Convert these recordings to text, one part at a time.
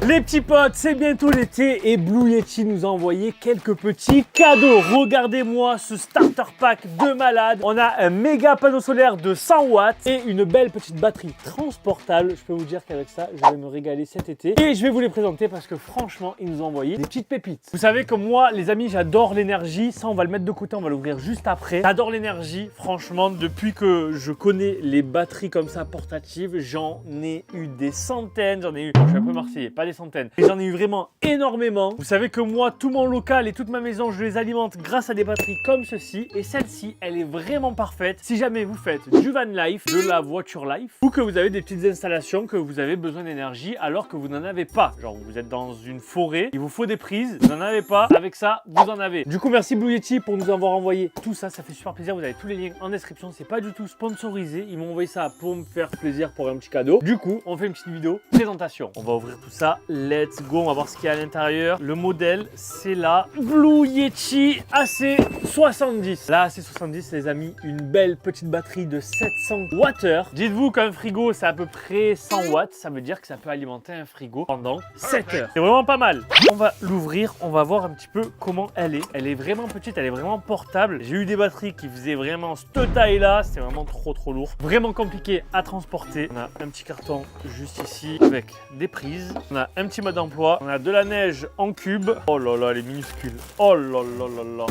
Les petits potes, c'est bientôt l'été et Blue Yeti nous a envoyé quelques petits cadeaux. Regardez-moi ce starter pack de malade. On a un méga panneau solaire de 100 watts et une belle petite batterie transportable. Je peux vous dire qu'avec ça, je vais me régaler cet été. Et je vais vous les présenter parce que franchement, ils nous ont envoyé des petites pépites. Vous savez que moi, les amis, j'adore l'énergie. Ça, on va le mettre de côté, on va l'ouvrir juste après. J'adore l'énergie. Franchement, depuis que je connais les batteries comme ça portatives, j'en ai eu des centaines. J'en ai eu, je suis un peu marseillais, pas des centaines. Et j'en ai eu vraiment énormément. Vous savez que moi, tout mon local et toute ma maison, je les alimente grâce à des batteries comme ceci. Et celle-ci, elle est vraiment parfaite. Si jamais vous faites du van life, de la voiture life, ou que vous avez des petites installations, que vous avez besoin d'énergie alors que vous n'en avez pas. Genre, vous êtes dans une forêt, il vous faut des prises, vous n'en avez pas. Avec ça, vous en avez. Du coup, merci Blue Yeti pour nous avoir envoyé tout ça. Ça fait super plaisir. Vous avez tous les liens en description. C'est pas du tout sponsorisé. Ils m'ont envoyé ça pour me faire plaisir, pour un petit cadeau. Du coup, on fait une petite vidéo présentation. On va ouvrir tout ça. Let's go. On va voir ce qu'il y a à l'intérieur. Le modèle, c'est la Blue Yeti AC70. La AC70, les amis, une belle petite batterie de 700 Wh. Dites-vous qu'un frigo, c'est à peu près 100 watts. Ça veut dire que ça peut alimenter un frigo pendant 7 heures. C'est vraiment pas mal. On va l'ouvrir. On va voir un petit peu comment elle est. Elle est vraiment petite. Elle est vraiment portable. J'ai eu des batteries qui faisaient vraiment cette taille-là. C'était vraiment trop lourd. Vraiment compliqué à transporter. On a un petit carton juste ici avec des prises. On a un petit mode d'emploi. On a de la neige en cube. Oh là là, elle est minuscule. Oh là là là là.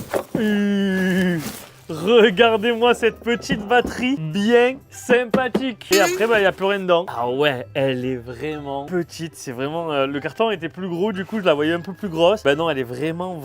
Regardez-moi cette petite batterie bien sympathique. Et après, il n'y a plus rien dedans. Ah ouais, elle est vraiment petite. C'est vraiment... le carton était plus gros, du coup, je la voyais un peu plus grosse. Ben non, elle est vraiment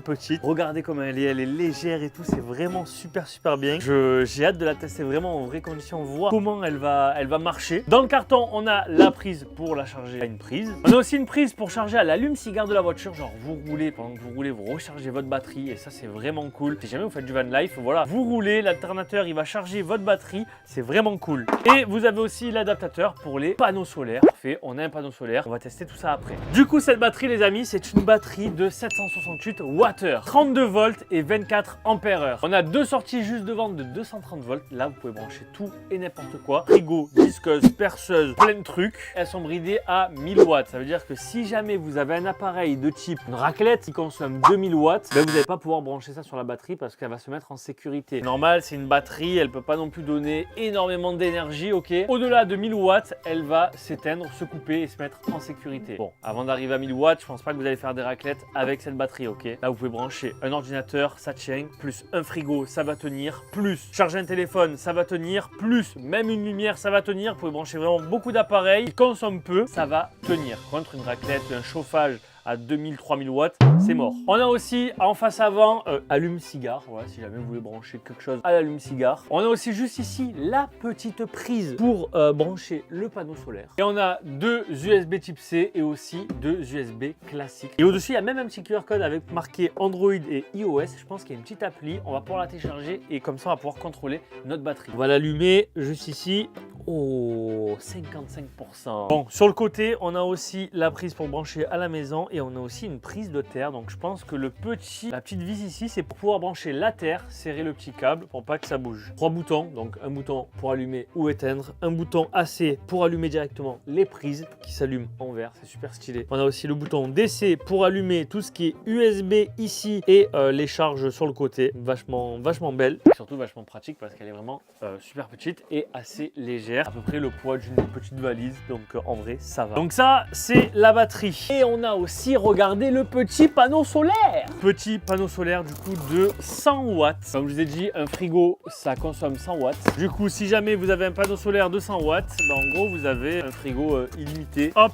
petite. Regardez comment elle est légère et tout. C'est vraiment super bien. J'ai hâte de la tester vraiment en vraies conditions, voir comment elle va marcher. Dans le carton, on a la prise pour la charger à une prise. On a aussi une prise pour charger à l'allume-cigare de la voiture. Genre, vous roulez, pendant que vous roulez, vous rechargez votre batterie. Et ça, c'est vraiment cool. Si jamais vous faites du van life, voilà, vous roulez, l'alternateur il va charger votre batterie, c'est vraiment cool. Et vous avez aussi l'adaptateur pour les panneaux solaires. Parfait, on a un panneau solaire, on va tester tout ça après. Du coup, cette batterie, les amis, c'est une batterie de 768 Wh, 32 volts et 24 ampères-heure. On a deux sorties juste devant de 230 volts. Là, vous pouvez brancher tout et n'importe quoi. Frigo, disqueuse, perceuse, plein de trucs. Elles sont bridées à 1000 watts. Ça veut dire que si jamais vous avez un appareil de type une raclette qui consomme 2000 watts, ben vous n'allez pas pouvoir brancher ça sur la batterie parce qu'elle va se mettre en sécurité. Normal, c'est une batterie, elle peut pas non plus donner énormément d'énergie, ok. Au-delà de 1000 watts, elle va s'éteindre, se couper et se mettre en sécurité. Bon, avant d'arriver à 1000 watts, je pense pas que vous allez faire des raclettes avec cette batterie, ok. Là, vous pouvez brancher un ordinateur, ça tient, plus un frigo, ça va tenir, plus charger un téléphone, ça va tenir, plus même une lumière, ça va tenir. Vous pouvez brancher vraiment beaucoup d'appareils, ils consomment peu, ça va tenir. Contre une raclette, un chauffage à 2000-3000 watts, c'est mort. On a aussi en face avant allume-cigare, voilà, si jamais vous voulez brancher quelque chose à l'allume-cigare. On a aussi juste ici la petite prise pour brancher le panneau solaire. Et on a deux USB type C et aussi deux USB classiques. Et au-dessus, il y a même un petit QR code avec marqué Android et iOS. Je pense qu'il y a une petite appli, on va pouvoir la télécharger et comme ça, on va pouvoir contrôler notre batterie. On va l'allumer juste ici. Oh, 55%. Bon, sur le côté, on a aussi la prise pour brancher à la maison et on a aussi une prise de terre. Donc, je pense que la petite vis ici, c'est pour pouvoir brancher la terre, serrer le petit câble pour pas que ça bouge. 3 boutons, donc un bouton pour allumer ou éteindre, un bouton AC pour allumer directement les prises qui s'allument en vert, c'est super stylé. On a aussi le bouton DC pour allumer tout ce qui est USB ici et les charges sur le côté. Vachement belle et surtout vachement pratique parce qu'elle est vraiment super petite et assez légère. À peu près le poids d'une petite valise, donc en vrai ça va. Donc ça c'est la batterie. Et on a aussi regardé le petit panneau solaire. Petit panneau solaire du coup de 100 watts. Comme je vous ai dit, un frigo ça consomme 100 watts. Du coup si jamais vous avez un panneau solaire de 100 watts, ben, en gros vous avez un frigo illimité. Hop.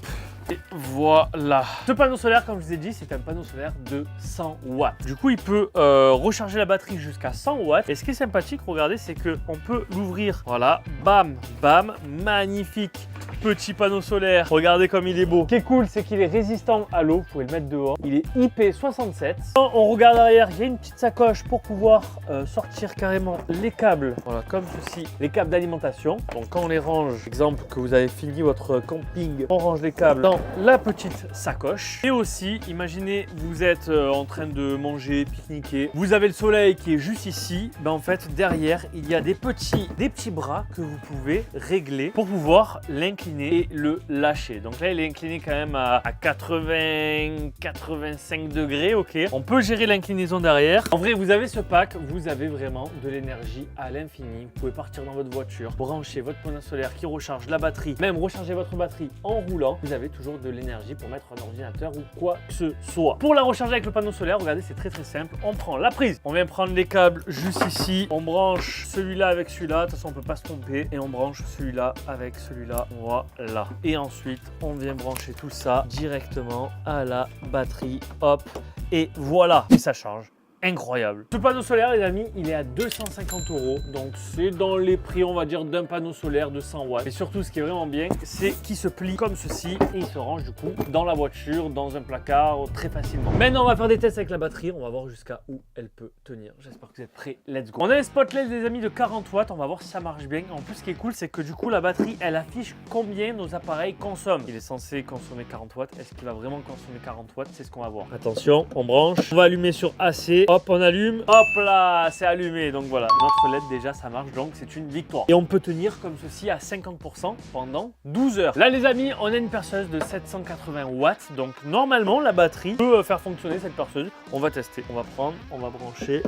Et voilà. Ce panneau solaire, comme je vous ai dit, c'est un panneau solaire de 100 watts. Du coup, il peut recharger la batterie jusqu'à 100 watts. Et ce qui est sympathique, regardez, c'est qu'on peut l'ouvrir. Voilà, bam, bam, magnifique petit panneau solaire. Regardez comme il est beau. Ce qui est cool, c'est qu'il est résistant à l'eau. Vous pouvez le mettre dehors. Il est IP67. Quand on regarde derrière, il y a une petite sacoche pour pouvoir sortir carrément les câbles. Voilà, comme ceci, les câbles d'alimentation. Donc, quand on les range, exemple que vous avez fini votre camping, on range les câbles dans également la petite sacoche. Et aussi, imaginez, vous êtes en train de manger, pique-niquer. Vous avez le soleil qui est juste ici. Ben, en fait, derrière, il y a des petits bras que vous pouvez régler pour pouvoir l'incliner et le lâcher. Donc là, il est incliné quand même à 80-85 degrés, ok. On peut gérer l'inclinaison derrière. En vrai, vous avez ce pack, vous avez vraiment de l'énergie à l'infini. Vous pouvez partir dans votre voiture, brancher votre panneau solaire qui recharge la batterie, même recharger votre batterie en roulant. Vous avez toujours de l'énergie pour mettre un ordinateur ou quoi que ce soit. Pour la recharger avec le panneau solaire, regardez, c'est très simple. On prend la prise, on vient prendre les câbles juste ici, on branche celui-là avec celui-là, de toute façon on peut pas se tromper, et on branche celui-là avec celui-là, voilà. Et ensuite, on vient brancher tout ça directement à la batterie, hop, et voilà, et ça charge. Incroyable. Ce panneau solaire, les amis, il est à 250 €. Donc, c'est dans les prix, on va dire, d'un panneau solaire de 100 watts. Et surtout, ce qui est vraiment bien, c'est qu'il se plie comme ceci et il se range du coup dans la voiture, dans un placard, très facilement. Maintenant, on va faire des tests avec la batterie. On va voir jusqu'à où elle peut tenir. J'espère que vous êtes prêts. Let's go. On a un spotlight, les amis, de 40 watts. On va voir si ça marche bien. En plus, ce qui est cool, c'est que du coup, la batterie, elle affiche combien nos appareils consomment. Il est censé consommer 40 watts. Est-ce qu'il va vraiment consommer 40 watts? C'est ce qu'on va voir. Attention, on branche. On va allumer sur AC. Hop, on allume. Hop là, c'est allumé. Donc voilà, notre LED déjà, ça marche. Donc c'est une victoire. Et on peut tenir comme ceci à 50% pendant 12 heures. Là, les amis, on a une perceuse de 780 watts. Donc normalement, la batterie peut faire fonctionner cette perceuse. On va tester. On va prendre, on va brancher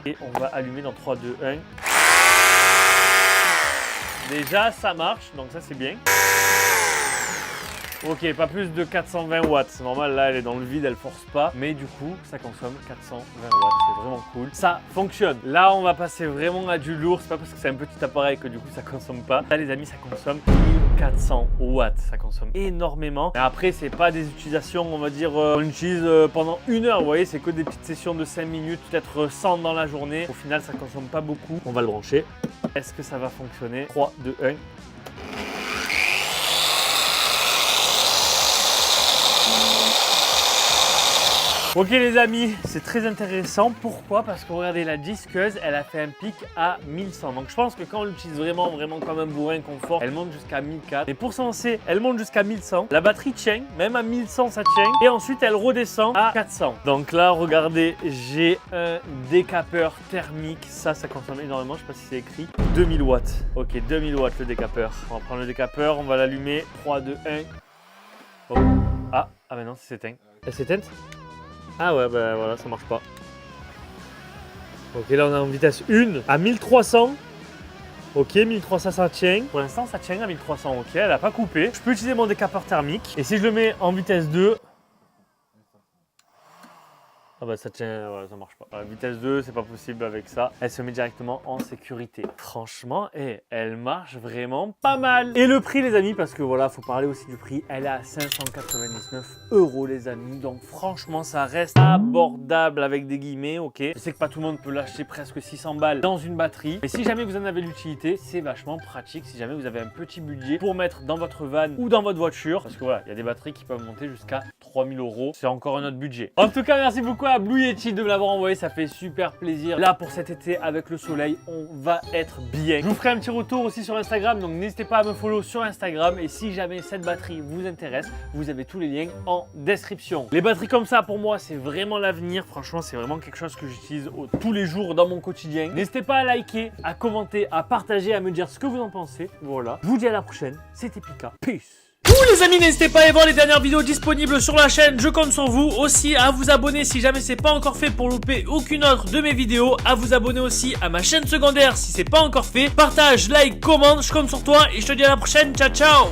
et on va allumer dans 3, 2, 1. Déjà, ça marche. Donc ça, c'est bien. Ok, pas plus de 420 watts. C'est normal, là, elle est dans le vide, elle force pas. Mais du coup, ça consomme 420 watts. C'est vraiment cool. Ça fonctionne. Là, on va passer vraiment à du lourd. C'est pas parce que c'est un petit appareil que du coup, ça consomme pas. Là, les amis, ça consomme 1400 watts. Ça consomme énormément. Mais après, c'est pas des utilisations, on va dire, on utilise pendant 1 heure. Vous voyez, c'est que des petites sessions de 5 minutes, peut-être 100 dans la journée. Au final, ça consomme pas beaucoup. On va le brancher. Est-ce que ça va fonctionner? 3, 2, 1. Ok les amis, c'est très intéressant. Pourquoi? Parce que regardez, la disqueuse, elle a fait un pic à 1100. Donc je pense que quand on l'utilise vraiment comme un bourrin confort, elle monte jusqu'à 1004. Et pour s'avancer, elle monte jusqu'à 1100. La batterie tient, même à 1100 ça tient. Et ensuite elle redescend à 400. Donc là, regardez, j'ai un décapeur thermique. Ça consomme énormément, je sais pas si c'est écrit. 2000 watts. Ok, 2000 watts le décapeur. On va prendre le décapeur, on va l'allumer. 3, 2, 1. Oh. Ah mais non, c'est s'éteint. Elle s'éteint? Ah ouais, bah voilà, ça marche pas. Ok, là on est en vitesse 1 à 1300. Ok, 1300 ça tient. Pour l'instant, ça tient à 1300. Ok, elle a pas coupé. Je peux utiliser mon décapeur thermique. Et si je le mets en vitesse 2... Ah bah ça tient, ouais, ça marche pas. À vitesse 2, c'est pas possible avec ça. Elle se met directement en sécurité. Franchement, elle marche vraiment pas mal. Et le prix les amis, parce que voilà, faut parler aussi du prix. Elle est à 599 € les amis. Donc franchement, ça reste abordable avec des guillemets, ok. Je sais que pas tout le monde peut l'acheter presque 600 balles dans une batterie. Mais si jamais vous en avez l'utilité, c'est vachement pratique. Si jamais vous avez un petit budget pour mettre dans votre van ou dans votre voiture. Parce que voilà, il y a des batteries qui peuvent monter jusqu'à 3000 €. C'est encore un autre budget. En tout cas, merci beaucoup à Blue Yeti de me l'avoir envoyé, ça fait super plaisir. Là pour cet été avec le soleil, on va être bien. Je vous ferai un petit retour aussi sur Instagram, donc n'hésitez pas à me follow sur Instagram. Et si jamais cette batterie vous intéresse, vous avez tous les liens en description. Les batteries comme ça pour moi c'est vraiment l'avenir. Franchement c'est vraiment quelque chose que j'utilise tous les jours dans mon quotidien. N'hésitez pas à liker, à commenter, à partager, à me dire ce que vous en pensez. Voilà, je vous dis à la prochaine, c'était Pika, peace. Les amis, n'hésitez pas à aller voir les dernières vidéos disponibles sur la chaîne, je compte sur vous. Aussi à vous abonner si jamais c'est pas encore fait pour louper aucune autre de mes vidéos. À vous abonner aussi à ma chaîne secondaire si c'est pas encore fait. Partage, like, commente, je compte sur toi et je te dis à la prochaine, ciao ciao.